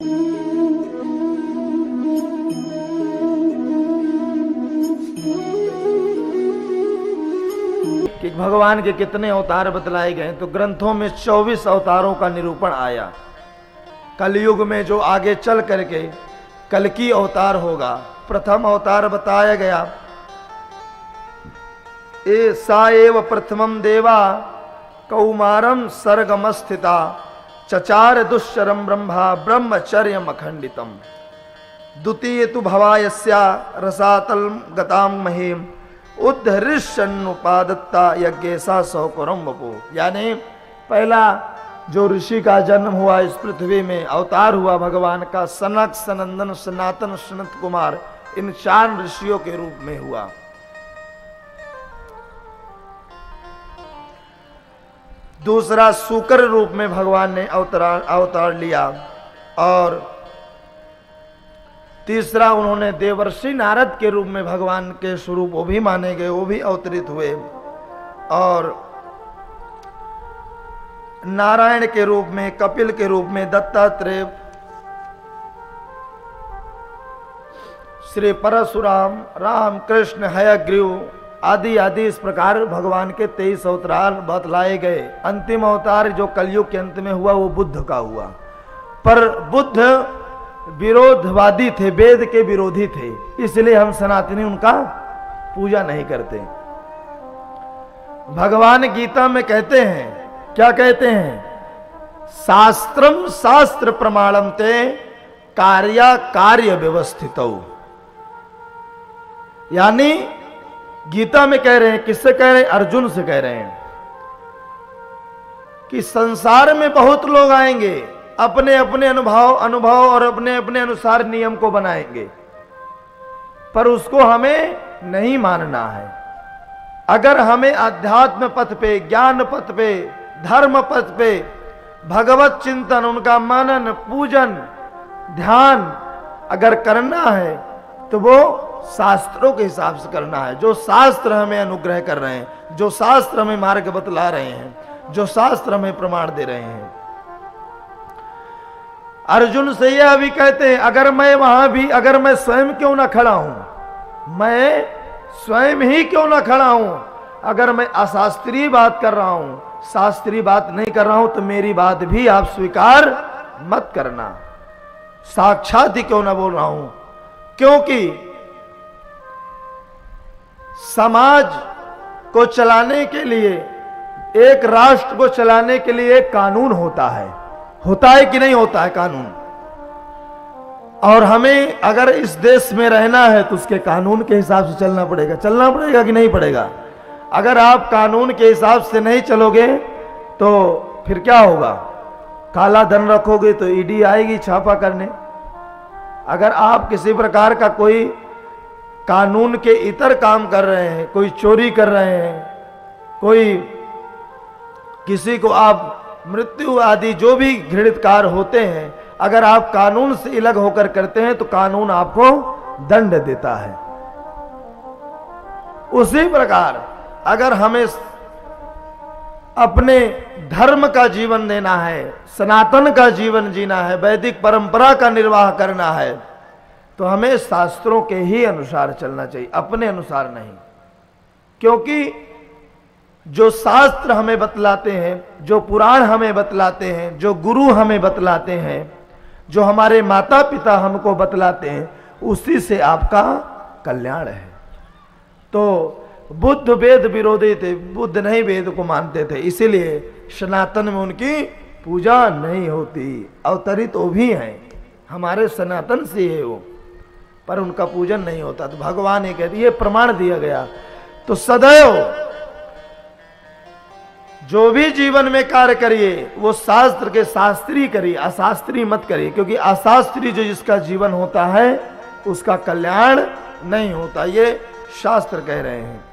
कि भगवान के कितने अवतार बतलाए गए, तो ग्रंथों में 24 अवतारों का निरूपण आया। कलयुग में जो आगे चल करके कल्कि अवतार होगा, प्रथम अवतार बताया गया, ए सा एव प्रथमम देवा कौमारम सर्गमस्थिता चचार दुश्चरम ब्रह्मा ब्रह्मचर्यम अखंडितम। द्वितीय तु भवायस्या रसातल गताम महीम उद्धरिष्यन्नुपादत्ता यज्ञेसा सौकुरम वपो। यानी पहला जो ऋषि का जन्म हुआ इस पृथ्वी में, अवतार हुआ भगवान का, सनक सनंदन सनातन सनत कुमार, इन 4 ऋषियों के रूप में हुआ। दूसरा सूकर रूप में भगवान ने अवतार लिया, और तीसरा उन्होंने देवर्षि नारद के रूप में भगवान के स्वरूप वो भी माने गए, वो भी अवतरित हुए, और नारायण के रूप में, कपिल के रूप में दत्तात्रेय, श्री परशुराम, राम कृष्ण, हयग्रीव आदि आदि इस प्रकार भगवान के 23 अवतार बतलाए गए। अंतिम अवतार जो कलयुग के अंत में हुआ वो बुद्ध का हुआ, पर बुद्ध विरोधवादी थे, वेद के विरोधी थे, इसलिए हम सनातनी उनका पूजा नहीं करते। भगवान गीता में कहते हैं, क्या कहते हैं? शास्त्रम शास्त्र प्रमाणम ते कार्या कार्य व्यवस्थितौ। यानी गीता में कह रहे हैं, किससे कह रहे हैं? अर्जुन से कह रहे हैं कि संसार में बहुत लोग आएंगे, अपने अपने अनुभव और अपने अपने अनुसार नियम को बनाएंगे, पर उसको हमें नहीं मानना है। अगर हमें आध्यात्म पथ पे, ज्ञान पथ पे, धर्म पथ पे भगवत चिंतन, उनका मनन, पूजन, ध्यान अगर करना है तो वो शास्त्रों के हिसाब से करना है। जो शास्त्र हमें अनुग्रह कर रहे हैं, जो शास्त्र हमें मार्ग बतला रहे हैं, जो शास्त्र हमें प्रमाण दे रहे हैं। अर्जुन से यह भी कहते हैं, अगर मैं वहां भी, अगर मैं स्वयं क्यों ना खड़ा हूं, मैं स्वयं ही क्यों ना खड़ा हूं, अगर मैं अशास्त्रीय बात कर रहा हूं, शास्त्रीय बात नहीं कर रहा हूं, तो मेरी बात भी आप स्वीकार मत करना, साक्षात ही क्यों ना बोल रहा हूं। क्योंकि समाज को चलाने के लिए, एक राष्ट्र को चलाने के लिए एक कानून होता है कि नहीं होता है कानून? और हमें अगर इस देश में रहना है तो उसके कानून के हिसाब से चलना पड़ेगा कि नहीं पड़ेगा? अगर आप कानून के हिसाब से नहीं चलोगे तो फिर क्या होगा? काला धन रखोगे तो ईडी आएगी छापा करने। अगर आप किसी प्रकार का कोई कानून के इतर काम कर रहे हैं, कोई चोरी कर रहे हैं, कोई किसी को आप मृत्यु आदि जो भी घृणित कार्य होते हैं, अगर आप कानून से अलग होकर करते हैं तो कानून आपको दंड देता है। उसी प्रकार अगर हमें अपने धर्म का जीवन देना है, सनातन का जीवन जीना है, वैदिक परंपरा का निर्वाह करना है, तो हमें शास्त्रों के ही अनुसार चलना चाहिए, अपने अनुसार नहीं। क्योंकि जो शास्त्र हमें बतलाते हैं, जो पुराण हमें बतलाते हैं, जो गुरु हमें बतलाते हैं, जो हमारे माता पिता हमको बतलाते हैं, उसी से आपका कल्याण है। तो बुद्ध वेद विरोधी थे, बुद्ध नहीं वेद को मानते थे, इसीलिए सनातन में उनकी पूजा नहीं होती। अवतरित वो भी हैं, हमारे सनातन से है वो, पर उनका पूजन नहीं होता। तो भगवान ये कहते, ये प्रमाण दिया गया। तो सदैव जो भी जीवन में कार्य करिए वो शास्त्र के शास्त्रीय करिए, अशास्त्रीय मत करिए, क्योंकि अशास्त्रीय जो जिसका जीवन होता है उसका कल्याण नहीं होता, ये शास्त्र कह रहे हैं।